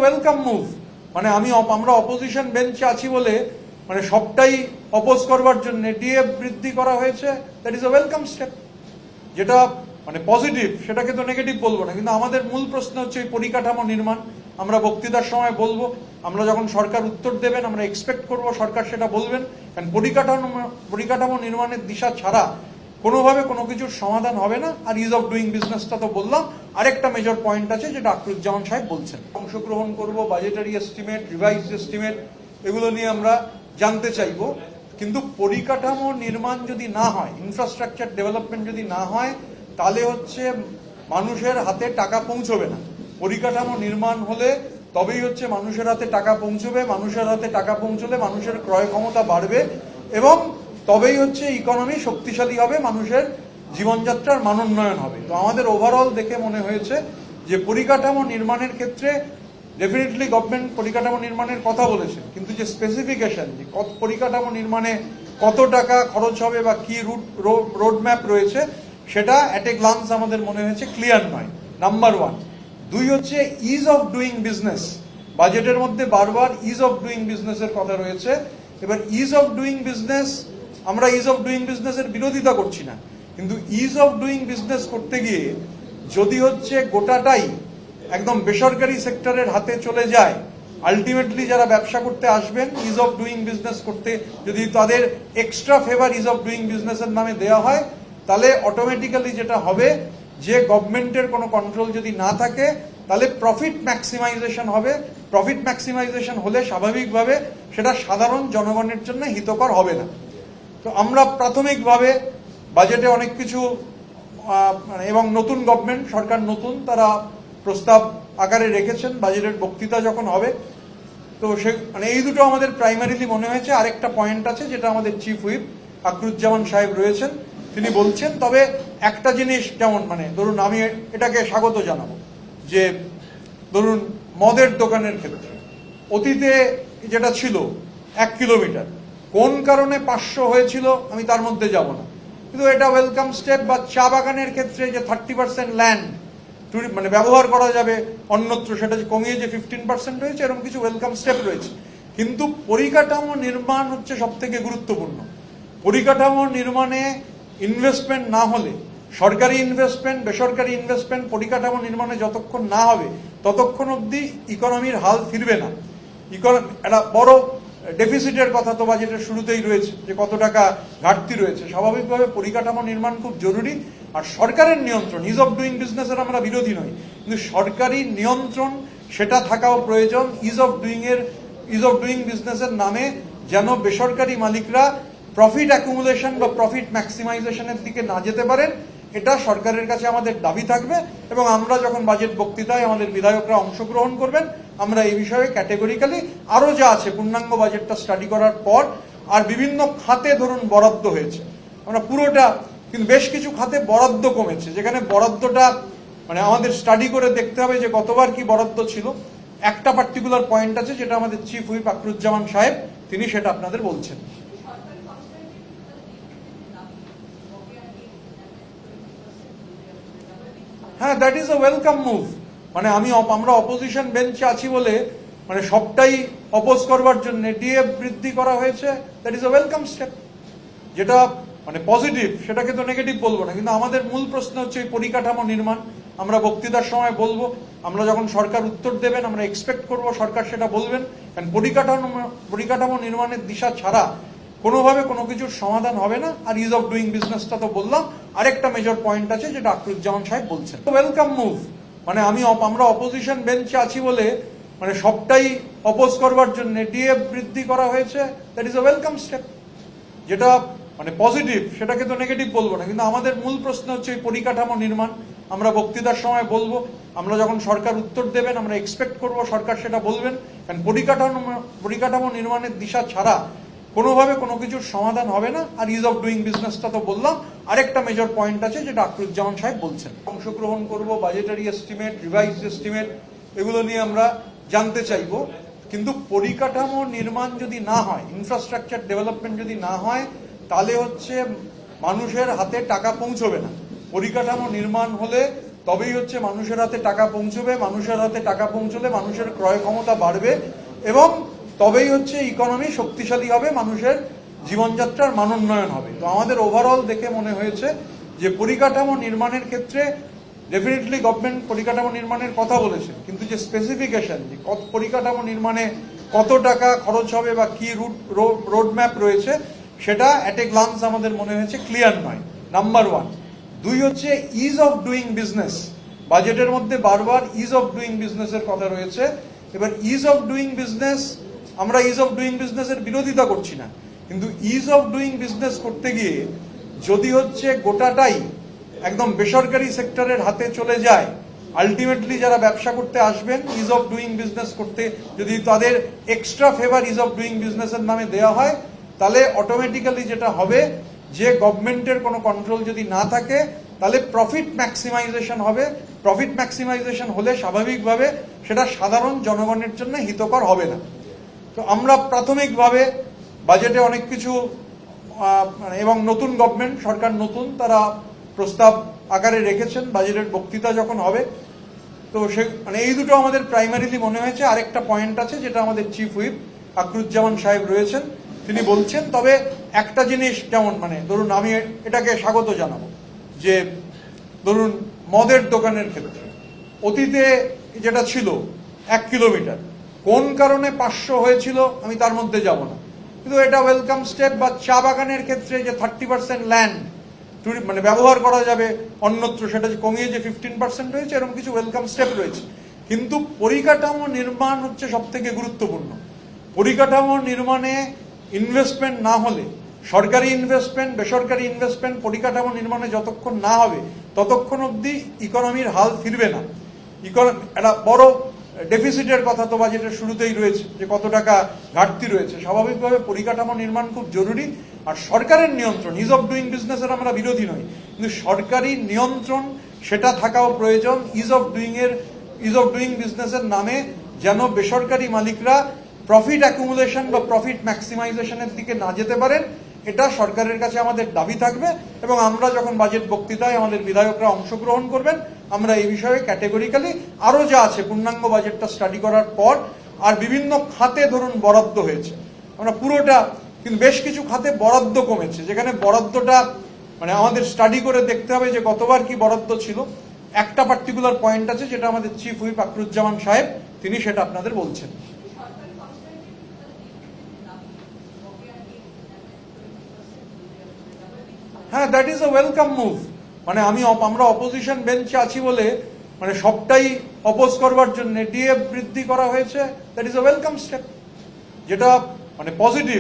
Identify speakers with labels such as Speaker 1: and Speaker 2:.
Speaker 1: Welcome move. মানে আমরা opposition বেঞ্চে আছি বলে মানে সবটাই অপোজ করবার জন্য ডিএ বৃদ্ধি করা হয়েছে, that is a welcome step. যেটা মানে পজিটিভ, সেটাকে তো নেগেটিভ বলবো না, কিন্তু আমাদের মূল প্রশ্ন হচ্ছে এই পরিকাঠামো নির্মাণ। আমরা বক্তৃতার সময় বলবো, আমরা যখন সরকার উত্তর দেবেন আমরা এক্সপেক্ট করব সরকার সেটা বলবেন। কারণ পরিকাঠামো নির্মাণের দিশা ছাড়া কোনোভাবে কোনো কিছুর সমাধান হবে না। আর ইজ অফ ডুইং বিজনেসটা তো বললাম, আরেকটা মেজর পয়েন্ট আছে যেটা আকরুজ্জামান সাহেব বলছেন। অংশগ্রহণ করব, বাজেটারি এস্টিমেট, রিভাইজড এস্টিমেট, এগুলো নিয়ে আমরা জানতে চাইবো। কিন্তু পরিকাঠামো নির্মাণ যদি না হয়, ইনফ্রাস্ট্রাকচার ডেভেলপমেন্ট যদি না হয়, তাহলে হচ্ছে মানুষের হাতে টাকা পৌঁছবে না। পরিকাঠামো নির্মাণ হলে তবেই হচ্ছে মানুষের হাতে টাকা পৌঁছবে, মানুষের হাতে টাকা পৌঁছলে মানুষের ক্রয় ক্ষমতা বাড়বে এবং তবেই হচ্ছে ইকোনমি শক্তিশালী হবে, মানুষের জীবনযাত্রার মানোন্নয়ন হবে। তো আমাদের ওভারঅল দেখে মনে হয়েছে যে পরিকাঠামো নির্মাণের ক্ষেত্রে ডেফিনেটলি গভর্নমেন্ট পরিকাঠামো নির্মাণের কথা বলেছে, কিন্তু যে স্পেসিফিকেশন, যে পরিকাঠামো নির্মাণে কত টাকা খরচ হবে বা কি রোড ম্যাপ রয়েছে, সেটা অ্যাট এ গ্লান্স আমাদের মনে হয়েছে ক্লিয়ার নয়, নাম্বার ওয়ান। দুই হচ্ছে ইজ অফ ডুইং বিজনেস। বাজেটের মধ্যে বারবার ইজ অফ ডুইং বিজনেসের কথা রয়েছে। এবার ইজ অফ ডুইং বিজনেস, আমরা ইজ অফ ডুইং বিজনেসের বিরোধিতা করছি না, কিন্তু ইজ অফ ডুইং বিজনেস করতে গিয়ে যদি হচ্ছে গোটাটাই একদম বেসরকারি সেক্টরের হাতে চলে যায়, আলটিমেটলি যারা ব্যবসা করতে আসবেন ইজ অফ ডুইং বিজনেস করতে, যদি তাদের extra favour ease of doing বিজনেসের নামে দেওয়া হয়, তাহলে অটোমেটিক্যালি যেটা হবে যে গভর্নমেন্টের কোনো কন্ট্রোল যদি না থাকে, তাহলে প্রফিট ম্যাক্সিমাইজেশন হবে। প্রফিট ম্যাক্সিমাইজেশন হলে স্বাভাবিকভাবে সেটা সাধারণ জনগণের জন্য হিতকর হবে না। তো আমরা প্রাথমিকভাবে বাজেটে অনেক কিছু এবং নতুন গভর্নমেন্ট, সরকার নতুন, তারা প্রস্তাব আকারে রেখেছেন। বাজেটের বক্তৃতা যখন হবে তো সে মানে এই দুটো আমাদের প্রাইমারিলি মনে হয়েছে। আরেকটা পয়েন্ট আছে যেটা আমাদের চিফ হুইপ আকরুজ্জামান সাহেব রয়েছেন, তিনি বলছেন। তবে একটা জিনিস, যেমন মানে ধরুন আমি এটাকে স্বাগত জানাবো যে ধরুন মদের দোকানের ক্ষেত্রে অতীতে যেটা ছিল 1 কিলোমিটার, কোন কারণে 500 হয়েছিল আমি তার মধ্যে যাব না, কিন্তু এটা ওয়েলকাম স্টেপ। বা চা বাগানের ক্ষেত্রে যে 30% ল্যান্ড মানে ব্যবহার করা যাবে অন্যত্র, সেটা যে কমিয়ে যে 15% হয়েছে, এরকম কিছু ওয়েলকাম স্টেপ রয়েছে। কিন্তু পরিকাঠামো নির্মাণ হচ্ছে সব থেকে গুরুত্বপূর্ণ। পরিকাঠামো নির্মাণে ইনভেস্টমেন্ট না হলে, সরকারি ইনভেস্টমেন্ট, বেসরকারি ইনভেস্টমেন্ট পরিকাঠামো নির্মাণে যতক্ষণ না হবে ততক্ষণ অবধি ইকোনমির হাল ফিরবে না। একটা বড় ডেফিসিটের কথা তো বাজেটের শুরুতেই রয়েছে, যে কত টাকা ঘাটতি রয়েছে। স্বাভাবিকভাবে পরিকাঠামো নির্মাণ খুব জরুরি। আর সরকারের নিয়ন্ত্রণ, ইজ অফ ডুইং বিজনেসের আমরা বিরোধী নই, কিন্তু সরকারি নিয়ন্ত্রণ সেটা থাকাও প্রয়োজন। ইজ অফ ডুইং বিজনেসের নামে যেন বেসরকারি মালিকরা প্রফিট অ্যাকুমুলেশন বা প্রফিট ম্যাক্সিমাইজেশনের দিকে না যেতে পারেন, এটা সরকারের কাছে আমাদের দাবি থাকবে। এবং আমরা যখন বাজেট বক্তৃতায় আমাদের বিধায়করা অংশগ্রহণ করবেন, আমরা এই বিষয়ে ক্যাটেগরিক্যালি আরো যা আছে পূর্ণাঙ্গ বাজেটটা স্টাডি করার পর, আর বিভিন্ন খাতে ধরুন বরাদ্দ হয়েছে, আমরা পুরোটা, কিন্তু বেশ কিছু খাতে বরাদ্দ কমেছে, যেখানে বরাদ্দটা মানে আমাদের স্টাডি করে দেখতে হবে যে গতবার কি বরাদ্দ ছিল। একটা পার্টিকুলার পয়েন্ট আছে যেটা আমাদের চিফ হুইপ আকরুজ্জামান সাহেব, তিনি সেটা আপনাদের বলছেন। হ্যাঁ, that is a welcome move. মানে আমরা অপোজিশন বেঞ্চে আছি বলে মানে সবটাই অপোজ করবার জন্য ডিএ বৃদ্ধি করা হয়েছে, that is a welcome step. যেটা মানে পজিটিভ, সেটাকে তো নেগেটিভ বলবো না, কিন্তু আমাদের মূল প্রশ্ন হচ্ছে এই পরিকাঠামো নির্মাণ। আমরা বক্তৃতার সময় বলবো, আমরা যখন সরকার উত্তর দেবেন আমরা এক্সপেক্ট করব সরকার সেটা বলবেন। কারণ পরিকাঠামো নির্মাণের দিশা ছাড়া কোনোভাবে কোনো কিছুর সমাধান হবে না। আর ইজ অফ ডুইং বিজনেসটা তো বললাম, আরেকটা মেজর পয়েন্ট আছে যেটা আকরুজ্জামান সাহেব বলছেন। Welcome move. মানে আমরা অপোজিশন বেঞ্চে আছি বলে মানে সবটাই অপোজ করবার জন্য ডিএ বৃদ্ধি করা হয়েছে, that is a welcome step. যেটা মানে পজিটিভ, সেটাকে তো নেগেটিভ বলবো না, কিন্তু আমাদের মূল প্রশ্ন হচ্ছে এই পরিকাঠামো নির্মাণ। আমরা বক্তৃতার সময় বলবো, আমরা যখন সরকার উত্তর দেবেন আমরা এক্সপেক্ট করব সরকার সেটা বলবেন। কারণ পরিকাঠামো নির্মাণের দিশা ছাড়া কোনোভাবে কোনো কিছুর সমাধান হবে না। আর ইজ অফ ডুইং বিজনেসটা তো বললাম, আরেকটা মেজর পয়েন্ট আছে যেটা আকরুজ্জামান সাহেব বলছেন। অংশগ্রহণ করব, বাজেটারি এস্টিমেট, রিভাইজড এস্টিমেট, এগুলো নিয়ে আমরা জানতে চাইবো। কিন্তু পরিকাঠামো নির্মাণ যদি না হয়, ইনফ্রাস্ট্রাকচার ডেভেলপমেন্ট যদি না হয়, তাহলে হচ্ছে মানুষের হাতে টাকা পৌঁছবে না। পরিকাঠামো নির্মাণ হলে তবেই হচ্ছে মানুষের হাতে টাকা পৌঁছবে, মানুষের হাতে টাকা পৌঁছলে মানুষের ক্রয় ক্ষমতা বাড়বে এবং তবেই হচ্ছে ইকোনমি শক্তিশালী হবে, মানুষের জীবনযাত্রার মান উন্নয়ন হবে। তো আমাদের ওভারঅল দেখে মনে হয়েছে যে পরিকাঠামো নির্মাণের ক্ষেত্রে ডেফিনেটলি গভর্নমেন্ট পরিকাঠামো নির্মাণের কথা বলেছে, কিন্তু যে স্পেসিফিকেশন যে পরিকাঠামো নির্মাণে কত টাকা খরচ হবে বা কি রোড ম্যাপ রয়েছে সেটা অ্যাট এ গ্লান্স আমাদের মনে হয়েছে ক্লিয়ার নয়, নাম্বার ওয়ান। দুই হচ্ছে ইজ অফ ডুইং বিজনেস, বাজেটের মধ্যে বারবার ইজ অফ ডুইং বিজনেসের কথা রয়েছে। এবার ইজ অফ ডুইং বিজনেস, আমরা ইজ অফ ডুইং বিজনেসের বিরোধিতা করছি না, কিন্তু ইজ অফ ডুইং বিজনেস করতে গিয়ে যদি হচ্ছে গোটাটাই একদম বেসরকারি সেক্টরের হাতে চলে যায়, আলটিমেটলি যারা ব্যবসা করতে আসবেন ইজ অফ ডুইং বিজনেস করতে যদি তাদের extra favour ease of doing বিজনেসের নামে দেওয়া হয়, তাহলে অটোমেটিক্যালি যেটা হবে যে গভর্নমেন্টের কোনো কন্ট্রোল যদি না থাকে তাহলে প্রফিট ম্যাক্সিমাইজেশন হবে। প্রফিট ম্যাক্সিমাইজেশন হলে স্বাভাবিকভাবে সেটা সাধারণ জনগণের জন্য হিতকর হবে না। তো আমরা প্রাথমিকভাবে বাজেটে অনেক কিছু এবং নতুন গভর্নমেন্ট সরকার নতুন, তারা প্রস্তাব আকারে রেখেছেন, বাজেটের বক্তৃতা যখন হবে তো সে এই দুটো আমাদের প্রাইমারিলি মনে হয়েছে। আরেকটা পয়েন্ট আছে যেটা আমাদের চিফ হুইপ আকরুজ্জামান সাহেব রয়েছেন, তিনি বলছেন, তবে একটা জিনিস যেমন ধরুন আমি এটাকে স্বাগত জানাবো যে ধরুন মদের দোকানের ক্ষেত্রে অতীতে যেটা ছিল 1 কিলোমিটার, কোন কারণে 500 হয়েছিল আমি তার মধ্যে যাব না, কিন্তু এটা ওয়েলকাম স্টেপ। বা চা বাগানের ক্ষেত্রে যে 30% ল্যান্ড ব্যবহার করা যাবে অন্যত্র, সেটা যে কমিয়ে যে 15% হয়েছে, এরকম কিছু ওয়েলকাম স্টেপ রয়েছে। কিন্তু পরিকাঠামো নির্মাণ হচ্ছে সব থেকে গুরুত্বপূর্ণ। পরিকাঠামো নির্মাণে ইনভেস্টমেন্ট না হলে, সরকারি ইনভেস্টমেন্ট বেসরকারি ইনভেস্টমেন্ট পরিকাঠামো নির্মাণে যতক্ষণ না হবে ততক্ষণ অবধি ইকোনমির হাল ফিরবে না। একটা বড় ডেফিসিটের কথা তো বাজেটের শুরুতেই রয়েছে যে কত টাকা ঘাটতি রয়েছে। স্বাভাবিকভাবে পরিকাঠামো নির্মাণ খুব জরুরি। আর সরকারের নিয়ন্ত্রণ, ইজ অফ ডুইং বিজনেসের আমরা বিরোধী নই, কিন্তু সরকারি নিয়ন্ত্রণ সেটা থাকাও প্রয়োজন। ইজ অফ ডুইং বিজনেসের নামে যেন বেসরকারি মালিকরা প্রফিট অ্যাকুমুলেশন বা প্রফিট ম্যাক্সিমাইজেশনের দিকে না যেতে পারেন, এটা সরকারের কাছে আমাদের দাবি থাকবে। এবং আমরা যখন বাজেট বক্তৃতায় আমাদের বিধায়করা অংশগ্রহণ করবেন, আমরা এই বিষয়ে ক্যাটেগরিক্যালি আরো যা আছে পূর্ণাঙ্গ বাজেটটা স্টাডি করার পর, আর বিভিন্ন খাতে ধরুন বরাদ্দ হয়েছে, আমরা পুরোটা, কিন্তু বেশ কিছু খাতে বরাদ্দ কমেছে, যেখানে বরাদ্দটা আমাদের স্টাডি করে দেখতে হবে যে গতবার কি বরাদ্দ ছিল। একটা পার্টিকুলার পয়েন্ট আছে যেটা আমাদের চিফ হুইপ আকরুজ্জামান সাহেব তিনি সেটা আপনাদের বলছেন। হ্যাঁ, that is a welcome move. আমরা অপোজিশন বেঞ্চে আছি বলে সবটাই অপোজ করবার জন্য ডিএ বৃদ্ধি করা হয়েছে, that is a welcome step, যেটা পজিটিভ।